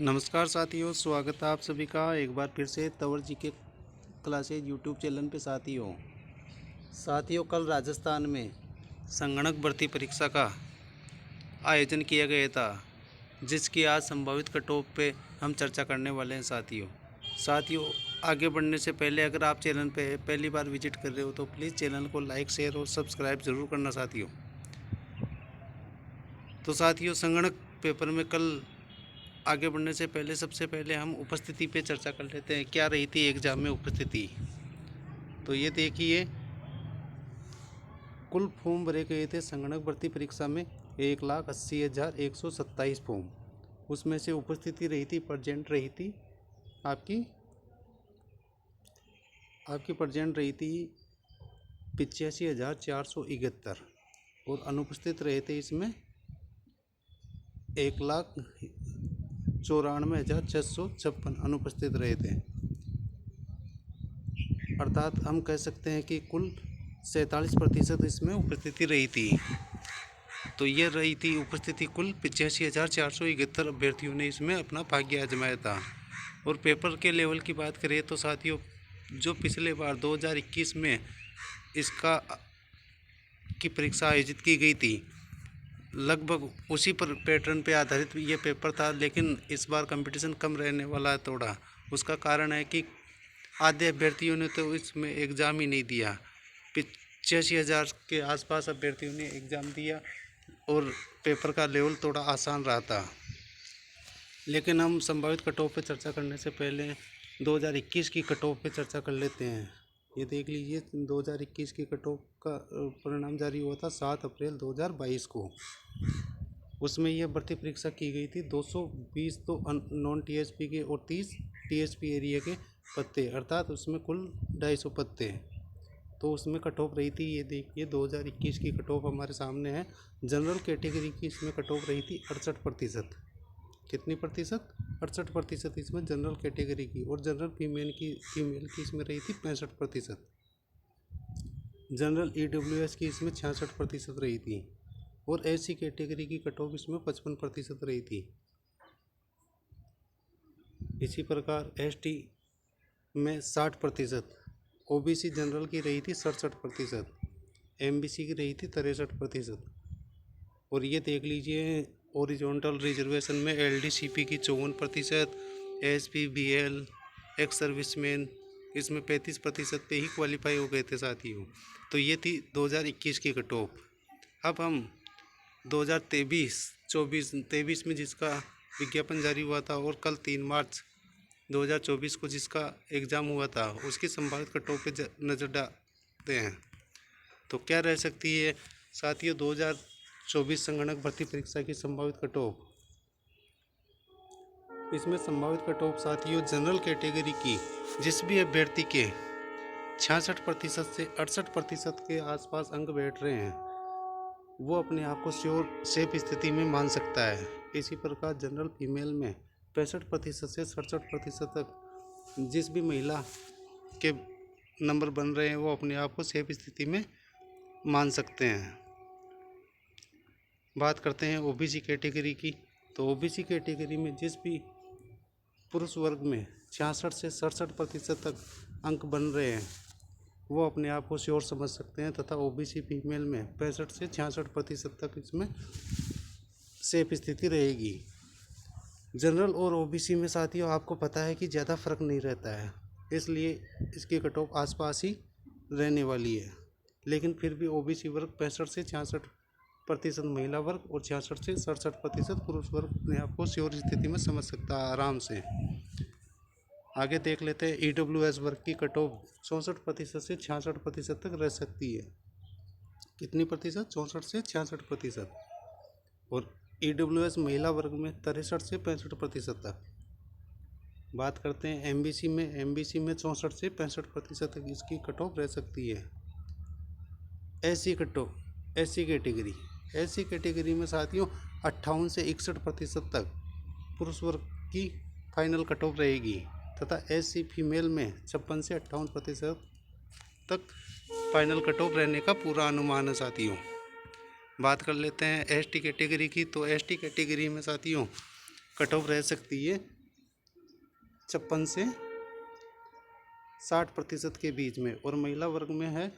नमस्कार साथियों, स्वागत है आप सभी का एक बार फिर से तंवर जी के क्लासेज यूट्यूब चैनल पे। साथियों कल राजस्थान में संगणक भर्ती परीक्षा का आयोजन किया गया था, जिसकी आज संभावित कटऑफ पे हम चर्चा करने वाले हैं। साथियों आगे बढ़ने से पहले अगर आप चैनल पे पहली बार विजिट कर रहे हो तो प्लीज़ चैनल को लाइक, शेयर और सब्सक्राइब ज़रूर करना साथियों। तो साथियों संगणक पेपर में कल आगे बढ़ने से पहले सबसे पहले हम उपस्थिति पे चर्चा कर लेते हैं। क्या रही थी एग्ज़ाम में उपस्थिति? तो ये देखिए, कुल फॉर्म भरे गए थे संगणक भर्ती परीक्षा में 1,80,127 फॉर्म। उसमें से उपस्थिति रही थी, प्रजेंट रही थी आपकी प्रजेंट रही थी 85,471 और अनुपस्थित रहे थे इसमें 1,94,656 अनुपस्थित रहे थे। अर्थात हम कह सकते हैं कि कुल 47% इसमें उपस्थिति रही थी। तो ये रही थी उपस्थिति कुल 85,471 अभ्यर्थियों ने इसमें अपना भाग्य आजमाया था। और पेपर के लेवल की बात करें तो साथियों, जो पिछले बार 2021 में इसका की परीक्षा आयोजित की गई थी, लगभग उसी पर पैटर्न पे आधारित ये पेपर था, लेकिन इस बार कंपटीशन कम रहने वाला है थोड़ा। उसका कारण है कि आधे अभ्यर्थियों ने तो इसमें एग्ज़ाम ही नहीं दिया। 85,000 के आसपास अभ्यर्थियों ने एग्ज़ाम दिया और पेपर का लेवल थोड़ा आसान रहा था। लेकिन हम संभावित कटऑफ पे चर्चा करने से पहले 2021 की कटऑफ पे चर्चा कर लेते हैं। ये देख लीजिए, 2021 की कटऑफ का परिणाम जारी हुआ था 7 अप्रैल 2022 को। उसमें यह भर्ती परीक्षा की गई थी। 220 तो नॉन टीएसपी के और 30 टीएसपी एरिया के पत्ते, अर्थात उसमें कुल 250 पत्ते हैं। तो उसमें कट ऑफ रही थी, ये देखिए 2021 की कट ऑफ हमारे सामने है। जनरल कैटेगरी की इसमें कट ऑफ रही थी 68%। कितनी प्रतिशत? 68% इसमें जनरल कैटेगरी की। और जनरल फीमेल की इसमें रही थी 65%। जनरल ईडब्ल्यूएस की इसमें 66% रही थी। और एससी कैटेगरी की कट ऑफ इसमें 55% रही थी। इसी प्रकार एसटी में 60%, ओबीसी जनरल की रही थी 67%, एमबीसी की रही थी 63%। और ये देख लीजिए, ओरिजोनटल रिजर्वेशन में एलडीसीपी की 54%, एसपी बीएल एक्स सर्विसमैन इसमें 35% पे ही क्वालिफाई हो गए थे साथियों। तो ये थी 2021 की कट ऑफ। अब हम 2023 में जिसका विज्ञापन जारी हुआ था और कल 3 मार्च 2024 को जिसका एग्ज़ाम हुआ था, उसकी संभावित कट ऑफ पे नज़र डालते हैं। तो क्या रह सकती है साथियों 2024 संगणक भर्ती परीक्षा की संभावित कट ऑफ? इसमें संभावित कट ऑफ साथियों जनरल कैटेगरी की जिस भी अभ्यर्थी के 66% से 68% के आसपास अंक बैठ रहे हैं, वो अपने आप को सेफ स्थिति में मान सकता है। इसी प्रकार जनरल फीमेल में 65% से 67% तक जिस भी महिला के नंबर बन रहे हैं, वो अपने आप को सेफ स्थिति में मान सकते हैं। बात करते हैं ओबीसी कैटेगरी की। तो ओबीसी कैटेगरी में जिस भी पुरुष वर्ग में 66 से 67% तक अंक बन रहे हैं, वो अपने आप को श्योर समझ सकते हैं। तथा ओबीसी फीमेल में 65 से 66% तक इसमें सेफ स्थिति रहेगी। जनरल और ओबीसी में साथियों आपको पता है कि ज़्यादा फर्क नहीं रहता है, इसलिए इसकी कट ऑफ आसपास ही रहने वाली है। लेकिन फिर भी ओबीसी वर्ग 65 से 66% महिला वर्ग और 66 से 67% पुरुष वर्ग अपने आप को श्योर स्थिति में समझ सकता है आराम से। आगे देख लेते हैं ईडब्ल्यूएस वर्ग की कट ऑफ 64% से 66% तक रह सकती है। कितनी प्रतिशत? 64 से 66%। और ईडब्ल्यूएस महिला वर्ग में 63 से 65% तक। बात करते हैं एमबीसी में 64 से 65% तक इसकी कट ऑफ रह सकती है। एससी कैटेगरी में साथियों 58 से 61% तक पुरुष वर्ग की फाइनल कट ऑफ रहेगी। तथा एससी फीमेल में 56 से 58% तक फाइनल कट ऑफ रहने का पूरा अनुमान है साथियों। बात कर लेते हैं एसटी कैटेगरी की। तो एसटी कैटेगरी में साथियों कट ऑफ रह सकती है 56 से 60% के बीच में, और महिला वर्ग में है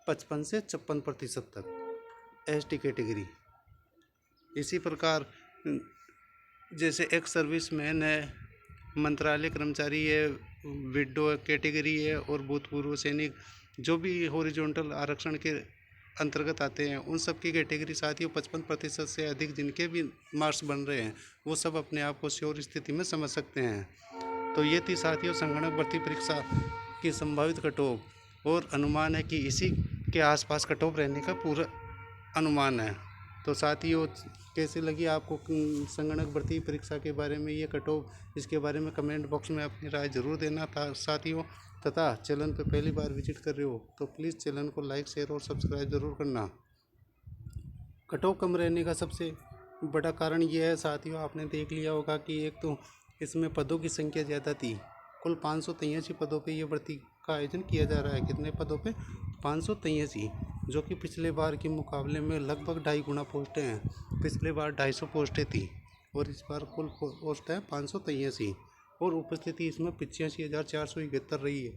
55 से 56% तक एसटी कैटेगरी। इसी प्रकार जैसे एक्स सर्विसमैन है, मंत्रालय कर्मचारी है, विडो कैटेगरी है, और भूतपूर्व सैनिक, जो भी हॉरिजॉन्टल आरक्षण के अंतर्गत आते हैं, उन सब की कैटेगरी साथियों 55% से अधिक जिनके भी मार्क्स बन रहे हैं, वो सब अपने आप को श्योर स्थिति में समझ सकते हैं। तो ये थी साथियों संगणक भर्ती परीक्षा की संभावित कट ऑफ, और अनुमान है कि इसी के आसपास कट ऑफ रहने का पूरा अनुमान है। तो साथियों कैसे लगी आपको संगणक भर्ती परीक्षा के बारे में ये कट ऑफ, इसके बारे में कमेंट बॉक्स में अपनी राय जरूर देना था साथियों। तथा चैनल पर पहली बार विजिट कर रहे हो तो प्लीज़ चैनल को लाइक, शेयर और सब्सक्राइब जरूर करना। कट ऑफ कम रहने का सबसे बड़ा कारण ये है साथियों, आपने देख लिया होगा कि एक तो इसमें पदों की संख्या ज़्यादा थी। कुल 583 पदों पे ये भर्ती का आयोजन किया जा रहा है। कितने पदों पे? 583, जो कि पिछले बार के मुकाबले में लगभग 2.5 गुना पोस्टें हैं। पिछले बार 250 पोस्टें थी और इस बार कुल पोस्ट है 583, और उपस्थिति इसमें 85,471 रही है।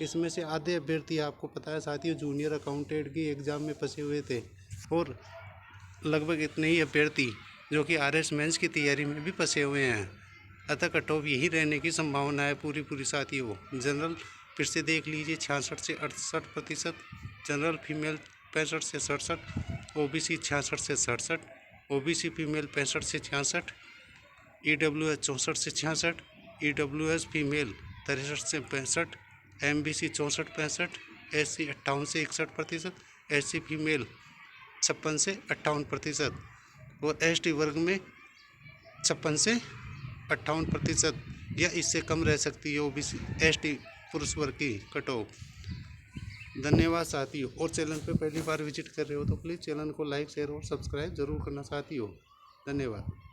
इसमें से आधे अभ्यर्थी आपको पता है साथियों जूनियर अकाउंटेंट की एग्ज़ाम में फंसे हुए थे, और लगभग इतने ही अभ्यर्थी जो कि RS मेंस की तैयारी में भी फंसे हुए हैं। अतः कट ऑफ यही रहने की संभावना है पूरी साथियों। जनरल फिर से देख लीजिए 66 से 68%, जनरल फीमेल 65 से 67, OBC 66 से 67, OBC फीमेल 65 से 66, EWS 64 से 66, EWS फीमेल 63 से 65, MBC 64-65, SC 58 से 61%, SC फीमेल 56 से 58%, और ST वर्ग में 56 से 58% या इससे कम रह सकती है OBC ST पुरुष वर्ग की कट ऑफ। धन्यवाद साथियों, और चैनल पे पहली बार विजिट कर रहे हो तो प्लीज़ चैनल को लाइक, शेयर और सब्सक्राइब जरूर करना साथियों। धन्यवाद।